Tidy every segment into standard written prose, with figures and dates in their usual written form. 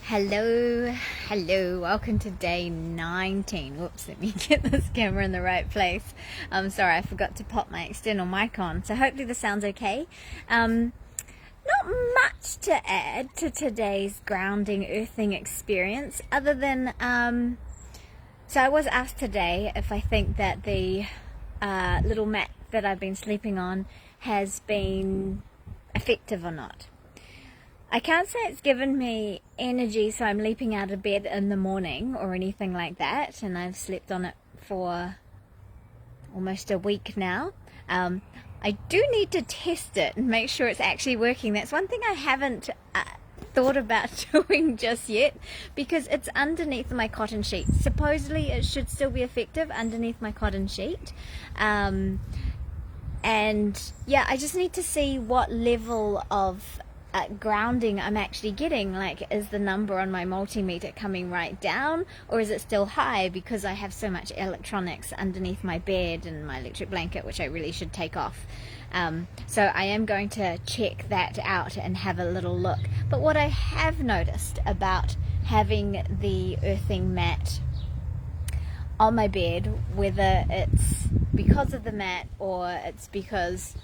Hello, welcome to day 19. Whoops, let me get this camera in the right place. I'm sorry, I forgot to pop my external mic on, so hopefully this sounds okay. Not much to add to today's grounding, earthing experience, other than, so I was asked today if I think that the little mat that I've been sleeping on has been effective or not. I can't say it's given me energy, so I'm leaping out of bed in the morning or anything like that, and I've slept on it for almost a week now. I do need to test it and make sure it's actually working. That's one thing I haven't thought about doing just yet, because it's underneath my cotton sheet. Supposedly it should still be effective underneath my cotton sheet. And yeah, I just need to see what level of grounding I'm actually getting. Like, is the number on my multimeter coming right down, or is it still high because I have so much electronics underneath my bed and my electric blanket, which I really should take off. So I am going to check that out and have a little look. But what I have noticed about having the earthing mat on my bed, whether it's because of the mat or it's because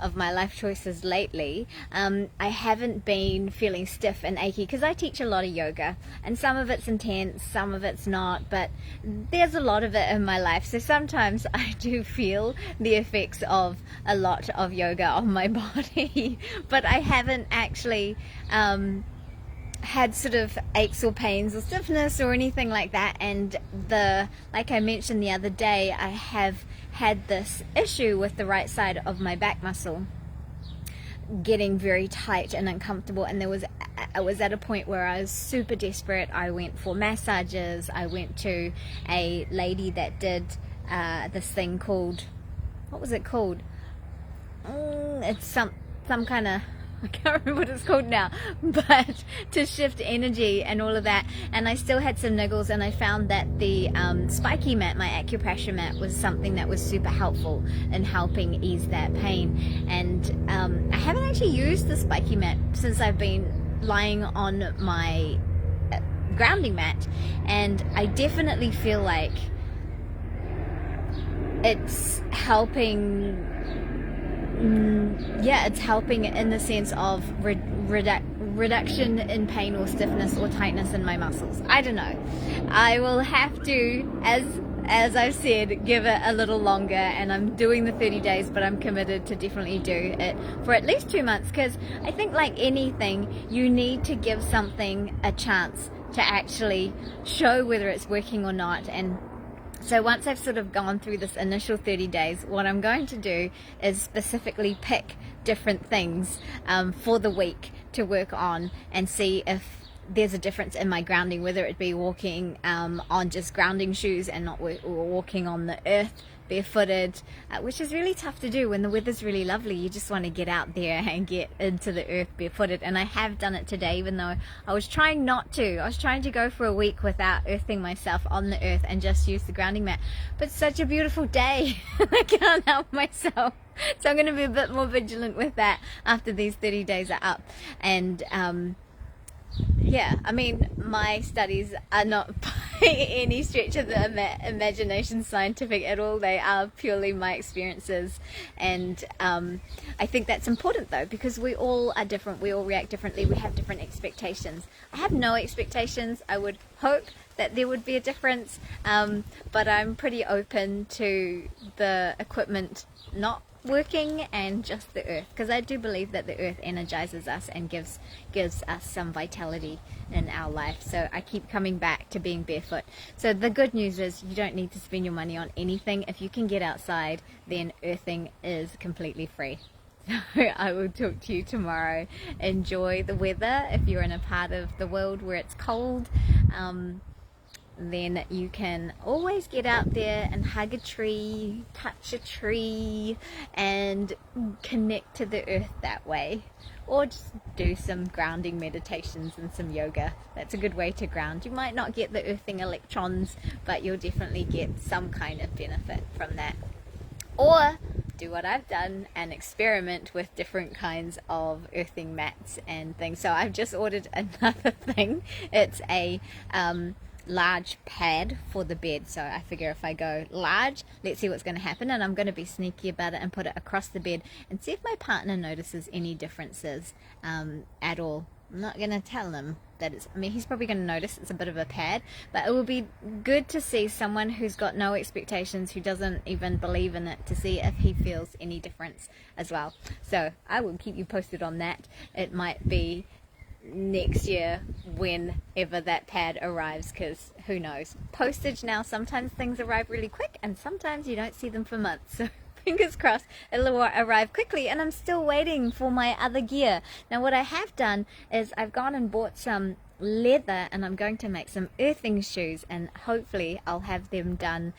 of my life choices lately, I haven't been feeling stiff and achy, because I teach a lot of yoga, and some of it's intense, some of it's not, but there's a lot of it in my life, so sometimes I do feel the effects of a lot of yoga on my body, but I haven't actually had sort of aches or pains or stiffness or anything like that. And like I mentioned the other day, I have had this issue with the right side of my back muscle getting very tight and uncomfortable, and I was at a point where I was super desperate. I went for massages. I went to a lady that did this thing called, what was it called? It's some kind of, I can't remember what it's called now, but to shift energy and all of that. And I still had some niggles, and I found that the spiky mat, my acupressure mat, was something that was super helpful in helping ease that pain. And I haven't actually used the spiky mat since I've been lying on my grounding mat, and I definitely feel like it's helping. Yeah, it's helping in the sense of reduction in pain or stiffness or tightness in my muscles. I don't know. I will have to, as I've said, give it a little longer, and I'm doing the 30 days, but I'm committed to definitely do it for at least 2 months, because I think, like anything, you need to give something a chance to actually show whether it's working or not. And so once I've sort of gone through this initial 30 days, what I'm going to do is specifically pick different things for the week to work on, and see if there's a difference in my grounding, whether it be walking on just grounding shoes and not walking on the earth barefooted, which is really tough to do when the weather's really lovely. You just want to get out there and get into the earth barefooted, and I have done it today, even though I was trying not to. I was trying to go for a week without earthing myself on the earth and just use the grounding mat, but it's such a beautiful day. I can't help myself. So I'm going to be a bit more vigilant with that after these 30 days are up. And yeah, I mean, my studies are not by any stretch of the imagination scientific at all. They are purely my experiences, and I think that's important, though, because we all are different. We all react differently. We have different expectations. I have no expectations. I would hope that there would be a difference, but I'm pretty open to the equipment not working and just the earth, because I do believe that the earth energizes us and gives us some vitality in our life. So I keep coming back to being barefoot. So the good news is you don't need to spend your money on anything. If you can get outside, then earthing is completely free. So I will talk to you tomorrow. Enjoy the weather. If you're in a part of the world where it's cold, then you can always get out there and hug a tree, touch a tree, and connect to the earth that way. Or just do some grounding meditations and some yoga. That's a good way to ground. You might not get the earthing electrons, but you'll definitely get some kind of benefit from that. Or do what I've done and experiment with different kinds of earthing mats and things. So I've just ordered another thing. It's a large pad for the bed, so I figure if I go large, let's see what's going to happen, and I'm going to be sneaky about it and put it across the bed and see if my partner notices any differences at all. I'm not going to tell him that it's, I mean, he's probably going to notice it's a bit of a pad, but it will be good to see someone who's got no expectations, who doesn't even believe in it, to see if he feels any difference as well. So I will keep you posted on that. It might be next year whenever that pad arrives, because who knows, postage now, sometimes things arrive really quick and sometimes you don't see them for months, so fingers crossed it'll arrive quickly. And I'm still waiting for my other gear. Now what I have done is I've gone and bought some leather, and I'm going to make some earthing shoes, and hopefully I'll have them done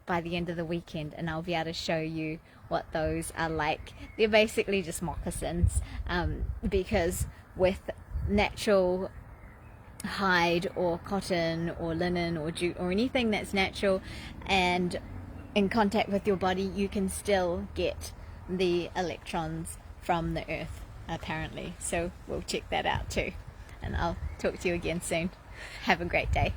by the end of the weekend, and I'll be able to show you what those are like. They're basically just moccasins, because with natural hide or cotton or linen or jute or anything that's natural and in contact with your body, you can still get the electrons from the earth, apparently. So we'll check that out too, and I'll talk to you again soon. Have a great day.